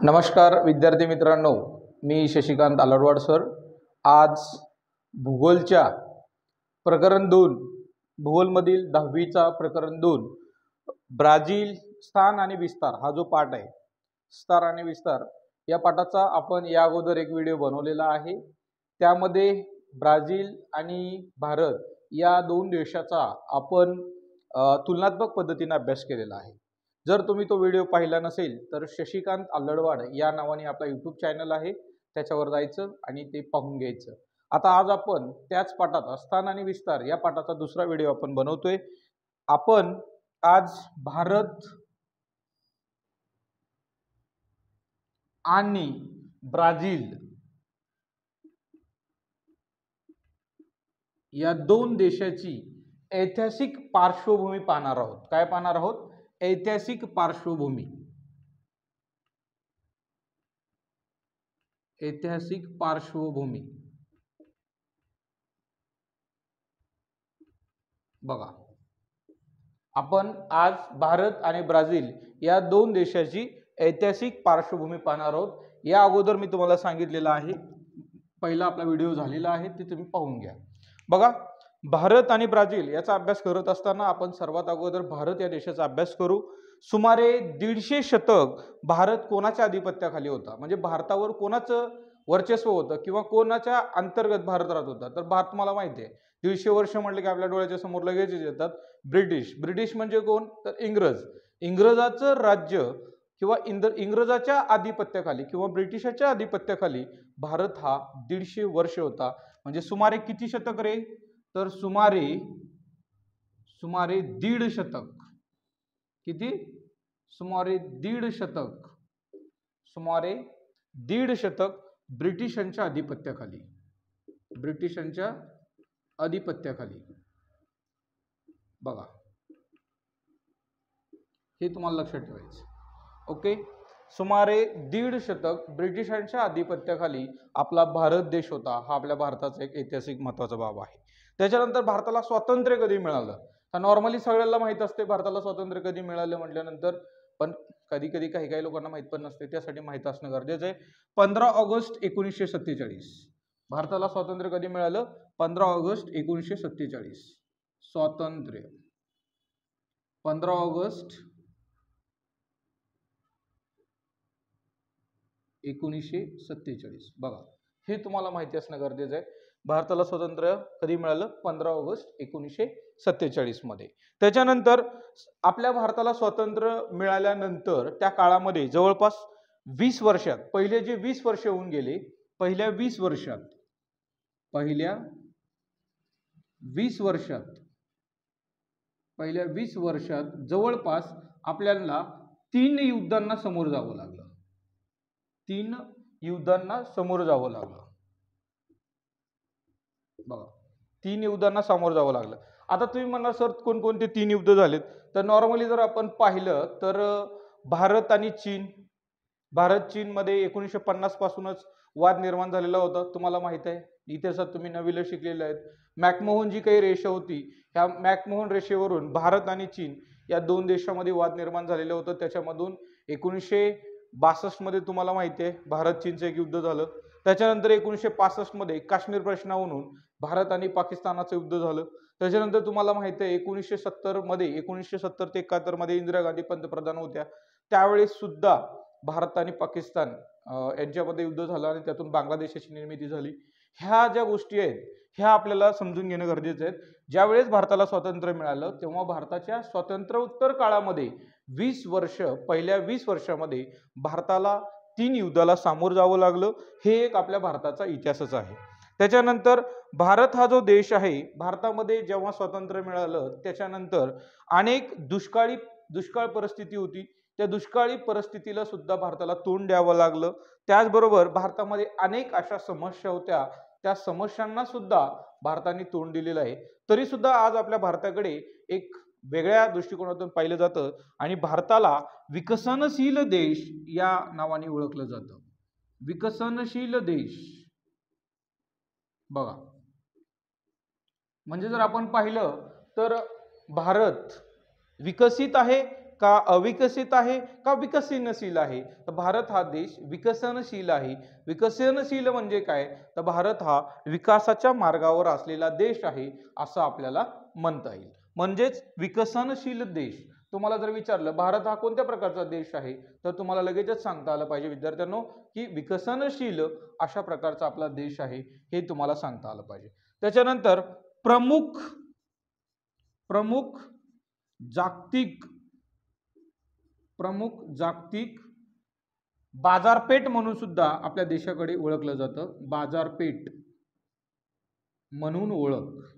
नमस्कार विद्यार्थी मित्रांनो, मी शशिकांत आलडवाड सर। आज भूगोलच्या प्रकरण 2 भूगोलमधील 10वीचा प्रकरण 2 ब्राझील स्थान आणि विस्तार हा जो पाठ आहे, स्थान आणि विस्तार या पाठाचा आपण या अगोदर एक व्हिडिओ बनवलेला आहे। त्यामध्ये ब्राझील आणि भारत या दोन देशाचा आपण तुलनात्मक पद्धतीने अभ्यास केलेला आहे। जर तुम्ही तो व्हिडिओ पाहिला नसेल तर शशिकांत आलडवाड या नावाने आपला YouTube चॅनल आहे, त्याच्यावर जायचं आणि ते पाहून घ्यायचं। आता आज आपण त्याच पाठात स्थान आणि विस्तार या पाठाचा दुसरा व्हिडिओ आपण बनवतोय। आपण आज भारत आणि ब्राझील या दोन देशाची ऐतिहासिक पार्श्वभूमी पाहणार आहोत। काय पाहणार आहोत? ऐतिहासिक पार्श्वभूमी। ऐतिहासिक पार्श्वभूमी बघा, आपण आज भारत आणि ब्राझील या दोन देशाची ऐतिहासिक पार्श्वभूमी पाहणार आहोत। या अगोदर मी तुम्हाला सांगितलेलं आहे, पहिला आपला व्हिडिओ झालेला आहे, ते तुम्ही पाहून घ्या। बघा, भारत आणि ब्राझील याचा अभ्यास करत असताना आपण सर्वात अगोदर भारत या देशाचा अभ्यास करू। सुमारे 150 शतक भारत कोणाच्या अधिपत्याखाली होता, म्हणजे भारतावर कोणाचं वर्चस्व होतं किंवा कोणाच्या अंतर्गत भारत राहत होता। तर भारत तुम्हाला माहिती आहे, 150 वर्ष म्हटले की आपल्या डोळ्याच्या समोर लगेच येतात ब्रिटिश म्हणजे कोण? तर इंग्रजाचं राज्य किंवा इंग्रजाच्या अधिपत्याखाली किंवा ब्रिटिशाच्या अधिपत्याखाली भारत हा 150 वर्ष होता। म्हणजे सुमारे किती शतक रे? तर सुमारे 1.5 शतक। किती? सुमारे 1.5 शतक। सुमारे 1.5 शतक ब्रिटिशांच्या अधिपत्याखाली, ब्रिटिशांच्या अधिपत्याखाली। बघा, हे तुम्हाला लक्षात ठेवायचं। ओके, सुमारे 1.5 शतक ब्रिटिशांच्या अधिपत्याखाली आपला भारत देश होता। हा आपल्या भारताचा एक ऐतिहासिक महत्त्वाचा बाब आहे। त्याच्यानंतर भारताला स्वातंत्र्य कधी मिळालं? तर नॉर्मली सगळ्यांना माहित असते भारताला स्वातंत्र्य कधी मिळालं म्हटल्यानंतर, पण कधी कधी काही लोकांना माहित पण नसते, त्यासाठी माहित असणं गरजेचं आहे। 15 ऑगस्ट 1947 भारताला स्वातंत्र्य कधी मिळालं? 15 ऑगस्ट 1947 स्वातंत्र्य। 15 ऑगस्ट 1947। बघा, हे तुम्हाला माहिती असणं गरजेचं आहे। भारताला स्वातंत्र्य कधी मिळालं? 15 ऑगस्ट 1947 मध्ये। त्याच्यानंतर आपल्या भारताला स्वातंत्र्य मिळाल्यानंतर त्या काळामध्ये जवळपास 20 वर्षात, पहिले जे 20 वर्ष होऊन गेले, पहिल्या 20 वर्षात जवळपास आपल्याला 3 युद्धांना समोर जावं लागलं। 3 युद्धांना समोर जावं लागलं। बघा, 3 युद्धांना समोर जावं लागलं। आता तुम्ही म्हणणार सर कोणकोणते 3 युद्ध झालेत? तर नॉर्मली जर आपण पाहिलं तर भारत आणि चीन, भारत चीन मध्ये 1950 पासूनच वाद निर्माण झालेला होता, तुम्हाला माहित आहे। इतिहासात तुम्ही नवीला शिकलेले आहेत। मॅकमोहन जी काही रेषा होती, ह्या मॅकमोहन रेषेवरून भारत आणि चीन या दोन देशांमध्ये वाद निर्माण झालेलं होतं। त्याच्यामधून 1962 मध्ये तुम्हाला माहिती आहे भारत चीनचं एक युद्ध झालं। त्याच्यानंतर 1965 मध्ये काश्मीर प्रश्नावरून भारत आणि पाकिस्तानाचं युद्ध झालं। त्याच्यानंतर तुम्हाला माहिती आहे 1970 ते 71 मध्ये इंदिरा गांधी पंतप्रधान होत्या, त्यावेळेस सुद्धा भारत आणि पाकिस्तान यांच्यामध्ये युद्ध झालं आणि त्यातून बांगलादेशाची निर्मिती झाली। ह्या ज्या गोष्टी आहेत ह्या आपल्याला समजून घेणं गरजेचं आहे। ज्यावेळेस भारताला स्वातंत्र्य मिळालं तेव्हा भारताच्या स्वातंत्र्योत्तर काळामध्ये 20 वर्ष, पहिल्या 20 वर्षामध्ये भारताला 3 युद्धाला सामोरं जावं लागलं। हे एक आपल्या भारताचा इतिहासच आहे। त्याच्यानंतर भारत हा जो देश आहे, भारतामध्ये जेव्हा स्वातंत्र्य मिळालं त्याच्यानंतर अनेक दुष्काळ परिस्थिती होती, त्या दुष्काळी परिस्थितीला सुद्धा भारताला तोंड द्यावं लागलं। त्याचबरोबर भारतामध्ये अनेक अशा समस्या होत्या, त्या समस्यांना सुद्धा भारताने तोंड दिलेलं आहे। तरी सुद्धा आज आपल्या भारताकडे एक वेगळ्या दृष्टिकोनातून पाहिलं जातं आणि भारताला विकसनशील देश या नावाने ओळखलं जातं। विकसनशील देश। बघा, म्हणजे जर आपण पाहिलं तर भारत विकसित आहे का अविकसित आहे का विकसनशील आहे? तर भारत हा देश विकसनशील आहे. विकसनशील म्हणजे काय? तर भारत हा विकासाच्या मार्गावर असलेला देश आहे असं आपल्याला म्हणता येईल. म्हणजेच विकसनशील देश. तुम्हाला जर विचारलं भारत हा कोणत्या प्रकारचा देश आहे, तर तुम्हाला लगेचच सांगता आलं पाहिजे विद्यार्थ्यांनो की विकसनशील अशा प्रकारचा आपला देश आहे, हे तुम्हाला सांगता आलं पाहिजे. त्याच्यानंतर प्रमुख प्रमुख जागतिक बाजारपेठ म्हणून सुद्धा आपल्या देशाकडे ओळखलं जातं. बाजारपेठ म्हणून ओळख.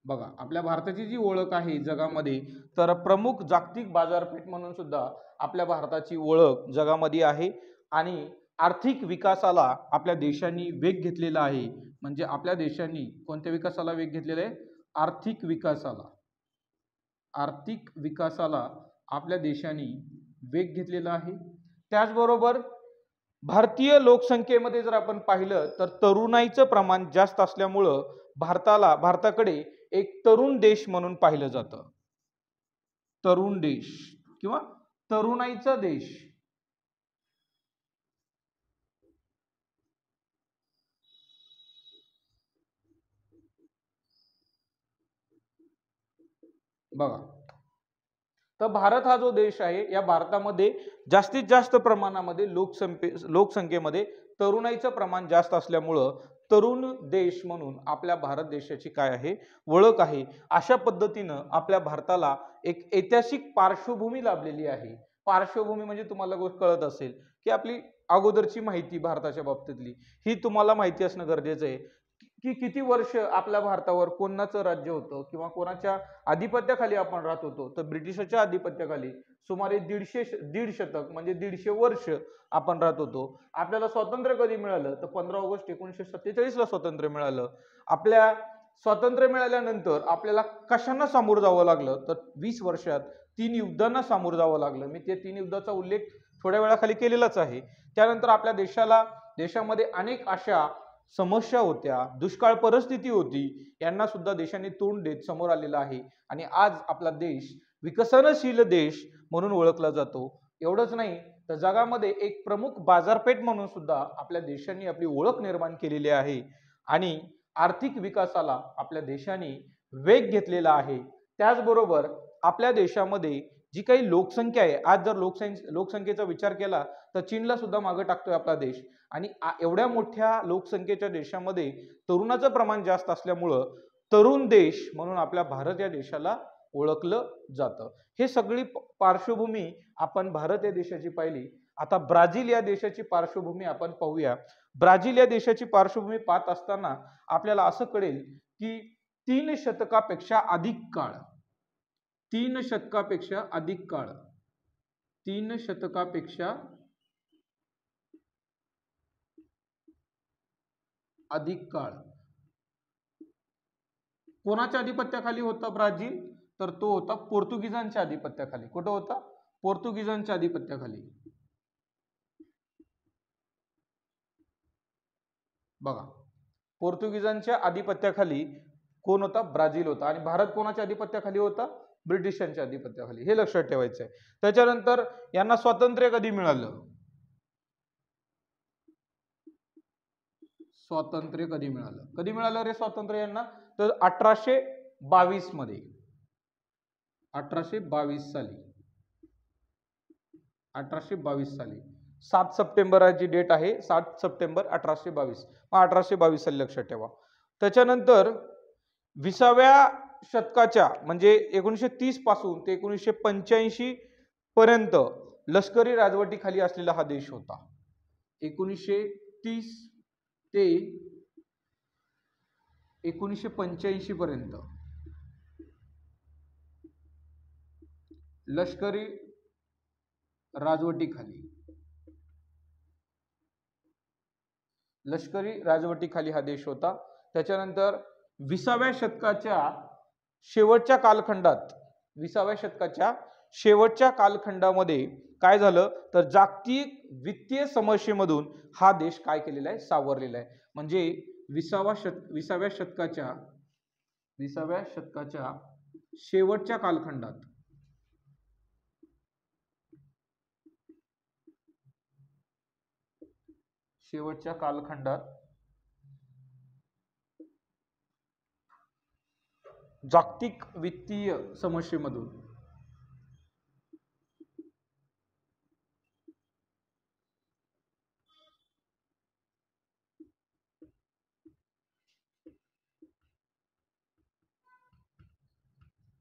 बघा आपल्या भारताची जी ओळख आहे जगामध्ये, तर प्रमुख जागतिक बाजारपेठ म्हणून सुद्धा आपल्या भारताची ओळख जगामध्ये आहे. आणि आर्थिक विकासाला आपल्या देशांनी वेग घेतलेला आहे. म्हणजे आपल्या देशांनी कोणत्या विकासाला वेग घेतलेला आहे? आर्थिक विकासाला आपल्या देशांनी वेग घेतलेला आहे. त्याचबरोबर भारतीय लोकसंख्येमध्ये जर आपण पाहिलं तर तरुणाईचं प्रमाण जास्त असल्यामुळं भारताकडे एक तरुण देश म्हणून पाहिलं जातं. तरुण देश किंवा तरुणाईचा देश. बघा तर भारत हा जो देश आहे या भारतामध्ये जास्तीत जास्त प्रमाणामध्ये लोकसंख्येमध्ये तरुणाईचं प्रमाण जास्त असल्यामुळं तरुण देश म्हणून आपल्या भारत देशाची काय आहे? ओळख आहे. अशा पद्धतीनं आपल्या भारताला एक ऐतिहासिक पार्श्वभूमी लाभलेली आहे. पार्श्वभूमी म्हणजे तुम्हाला गोष्ट कळत असेल की आपली अगोदरची माहिती भारताच्या बाबतीतली ही तुम्हाला माहिती असणं गरजेचं आहे की किती वर्ष आपल्या भारतावर कोणाचं राज्य होतं किंवा कोणाच्या आधिपत्याखाली आपण राहत होतो. तर ब्रिटिशांच्या आधिपत्याखाली सुमारे दीड शतक म्हणजे 150 वर्ष आपण राहत होतो. आपल्याला स्वातंत्र्य कधी मिळालं? तर 15 ऑगस्ट 1947 ला स्वातंत्र्य मिळालं. आपल्या स्वातंत्र्य मिळाल्यानंतर आपल्याला कशांना सामोरं जावं लागलं? तर 20 वर्षात 3 युद्धांना सामोरं जावं लागलं. मी ते 3 युद्धाचा उल्लेख थोड्या वेळाखाली केलेलाच आहे. त्यानंतर आपल्या देशामध्ये अनेक अशा समस्या होत्या, दुष्काळ परिस्थिती होती, यांना सुद्धा देशांनी तोंड देत समोर आलेला आहे. आणि आज आपला देश विकसनशील देश म्हणून ओळखला जातो. एवढंच नाही तर जगामध्ये एक प्रमुख बाजारपेठ म्हणून सुद्धा आपल्या देशांनी आपली ओळख निर्माण केलेली आहे. आणि आर्थिक विकासाला आपल्या देशाने वेग घेतलेला आहे. त्याचबरोबर आपल्या देशामध्ये जी काही लोकसंख्या आहे, आज जर लोकसंख्येचा विचार केला तर चीनला सुद्धा मागे टाकतोय आपला देश. आणि एवढ्या मोठ्या लोकसंख्येच्या देशामध्ये तरुणाचं प्रमाण जास्त असल्यामुळं तरुण देश म्हणून आपल्या भारत या देशाला ओळखलं जातं. हे सगळी पार्श्वभूमी आपण भारत या देशाची पाहिली. आता ब्राझील या देशाची पार्श्वभूमी आपण पाहूया. ब्राझील या देशाची पार्श्वभूमी पाहत असताना आपल्याला असं कळेल की 3 शतकापेक्षा अधिक काळ 3 शतकापेक्षा अधिक काळ कोणाच्या आधिपत्याखाली होता ब्राझील? तर तो होता पोर्तुगीजांच्या आधिपत्याखाली. कुठं होता? पोर्तुगीजांच्या आधिपत्याखाली. बघा पोर्तुगीजांच्या आधिपत्याखाली कोण होता? ब्राझील होता. आणि भारत कोणाच्या आधिपत्याखाली होता? ब्रिटिशांच्या आधिपत्याखाली. हे लक्षात ठेवायचं आहे. त्याच्यानंतर यांना स्वातंत्र्य कधी मिळालं? स्वातंत्र्य कधी मिळालं? कधी मिळालं रे स्वातंत्र्य यांना? तर 1822 मध्ये. 1822 साली. 1822 साली 7 सप्टेंबरची डेट आहे. 7 सप्टेंबर 1822. 1822 साली लक्षात ठेवा. त्याच्यानंतर 20व्या शतकाच्या म्हणजे 1930 पासून ते 1985 पर्यंत लष्करी राजवटीखाली असलेला हा देश होता. 1930 ते 1985 पर्यंत लष्करी राजवटीखाली हा देश होता. त्याच्यानंतर 20व्या शतकाच्या शेवटच्या कालखंडामध्ये काय झालं? तर जागतिक वित्तीय समस्येमधून हा देश काय केलेला आहे? सावरलेला आहे. म्हणजे 20व्या शतकाच्या शेवटच्या कालखंडात शेवटच्या कालखंडात जागतिक वित्तीय समस्येमधून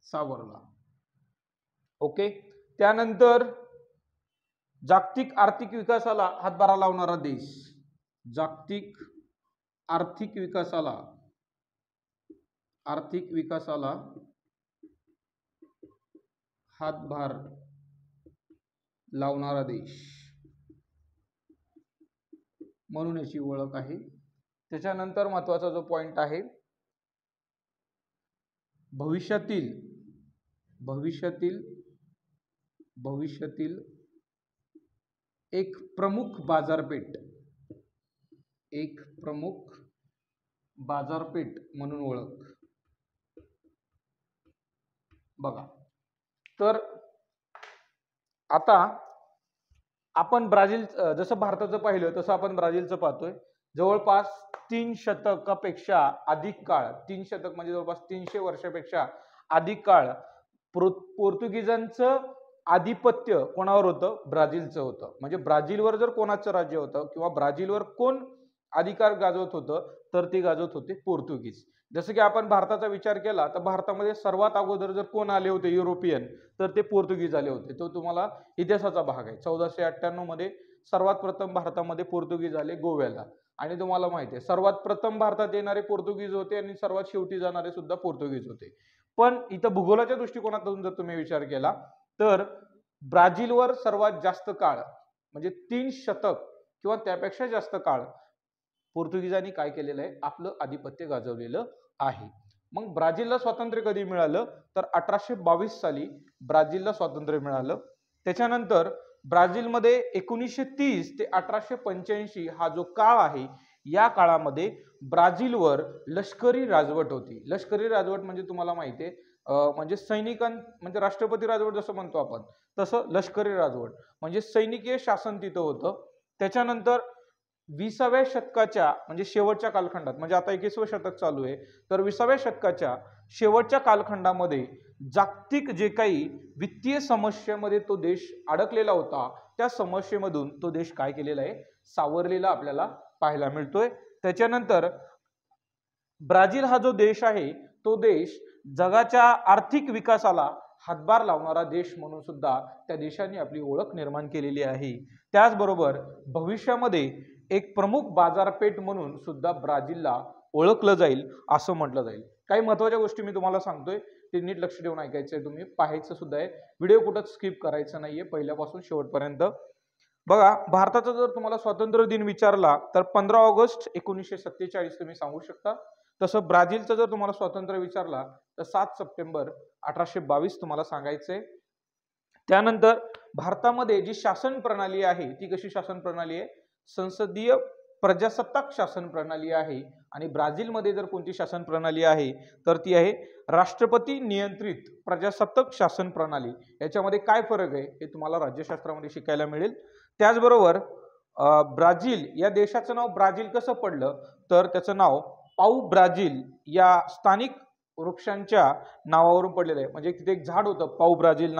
सावरला. ओके. त्यानंतर जागतिक आर्थिक विकासाला हातभार लावणारा देश, जागतिक आर्थिक विकासाला हातभार लावणारा देश म्हणून याची ओळख आहे. त्याच्यानंतर महत्वाचा जो पॉइंट आहे, भविष्यातील एक प्रमुख बाजारपेठ म्हणून ओळख. बघा, तर आता आपण ब्राझील, जसं भारताचं पाहिलं तसं आपण ब्राझीलचं पाहतोय. जवळपास 3 शतकापेक्षा अधिक काळ, 3 शतक म्हणजे जवळपास 300 वर्षापेक्षा अधिक काळ पोर्तुगीजांचं आधिपत्य कोणावर होतं? ब्राझीलचं होतं. म्हणजे ब्राझीलवर जर कोणाचं राज्य होतं किंवा ब्राझीलवर कोण अधिकार गाजवत होतं, तर ते गाजवत होते पोर्तुगीज. जसं की आपण भारताचा विचार केला तर भारतामध्ये सर्वात अगोदर जर कोण आले होते युरोपियन, तर ते पोर्तुगीज आले होते. तो तुम्हाला इतिहासाचा भाग आहे. 1498 मध्ये सर्वात प्रथम भारतामध्ये पोर्तुगीज आले गोव्याला. आणि तुम्हाला माहिती आहे सर्वात प्रथम भारतात येणारे पोर्तुगीज होते आणि सर्वात शेवटी जाणारे सुद्धा पोर्तुगीज होते. पण इथं भूगोलाच्या दृष्टिकोनातून जर तुम्ही विचार केला तर ब्राझीलवर सर्वात जास्त काळ म्हणजे 3 शतक किंवा त्यापेक्षा जास्त काळ पोर्तुगीजांनी काय केलेलं आहे? आपलं आधिपत्य गाजवलेलं आहे. मग ब्राझीलला स्वातंत्र्य कधी मिळालं? तर 1822 साली ब्राझीलला स्वातंत्र्य मिळालं. त्याच्यानंतर ब्राझीलमध्ये 1930 ते 1885 हा जो काळ आहे, या काळामध्ये ब्राझीलवर लष्करी राजवट होती. लष्करी राजवट म्हणजे तुम्हाला माहिती आहे म्हणजे म्हणजे राष्ट्रपती राजवट जसं म्हणतो आपण तसं लष्करी राजवट म्हणजे सैनिकीय शासन तिथं होतं. त्याच्यानंतर 20व्या शतकाच्या म्हणजे शेवटच्या कालखंडात, म्हणजे आता 21वं शतक चालू आहे, तर 20व्या शतकाच्या शेवटच्या कालखंडामध्ये जागतिक जे काही वित्तीय समस्येमध्ये तो देश अडकलेला होता, त्या समस्येमधून तो देश काय केलेला आहे? सावरलेला आपल्याला पाहायला मिळतोय. त्याच्यानंतर ब्राझील हा जो देश आहे, तो देश जगाच्या आर्थिक विकासाला हातभार लावणारा देश म्हणून सुद्धा त्या देशाने आपली ओळख निर्माण केलेली आहे. त्याचबरोबर भविष्यामध्ये एक प्रमुख बाजारपेठ म्हणून सुद्धा ब्राझीलला ओळखलं जाईल असं म्हटलं जाईल. काही महत्त्वाच्या गोष्टी मी तुम्हाला सांगतोय, ते नीट लक्ष देऊन ऐकायचं आहे, तुम्ही पाहायचं सुद्धा आहे. व्हिडिओ कुठं स्किप करायचं नाहीये, पहिल्यापासून शेवटपर्यंत बघा. भारताचा जर तुम्हाला स्वातंत्र्य दिन विचारला तर 15 ऑगस्ट 1947 तुम्ही सांगू शकता. तसं ब्राझीलचं जर तुम्हाला स्वातंत्र्य विचारला तर 7 सप्टेंबर 1822 तुम्हाला सांगायचंय. त्यानंतर भारतामध्ये जी शासन प्रणाली आहे ती कशी शासन प्रणाली आहे? संसदीय प्रजासत्ताक शासन प्रणाली आहे. आणि ब्राझीलमध्ये जर कोणती शासन प्रणाली आहे तर ती आहे राष्ट्रपती नियंत्रित प्रजासत्ताक शासन प्रणाली. याच्यामध्ये काय फरक आहे हे तुम्हाला राज्यशास्त्रामध्ये शिकायला मिळेल. त्याचबरोबर ब्राझील या देशाचं नाव ब्राझील कसं पडलं तर त्याचं नाव पाऊ ब्राझील या स्थानिक वृक्षांच्या नावावरून पडलेलं आहे. म्हणजे तिथे एक झाड होतं पाऊ ब्राझील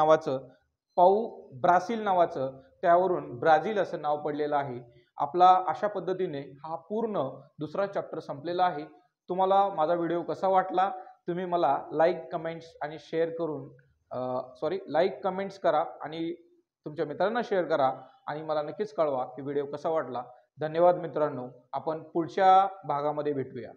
नावाचं, त्यावरून ब्राझील असं नाव पडलेलं आहे. आपला अशा पद्धतीने हा पूर्ण दुसरा चॅप्टर संपलेला आहे. तुम्हाला माझा व्हिडिओ कसा वाटला तुम्ही मला लाईक कमेंट्स आणि शेअर करून लाईक कमेंट्स करा आणि तुमच्या मित्रांना शेअर करा आणि मला नक्कीच कळवा की व्हिडिओ कसा वाटला. धन्यवाद मित्रांनो, आपण पुढच्या भागामध्ये भेटूया.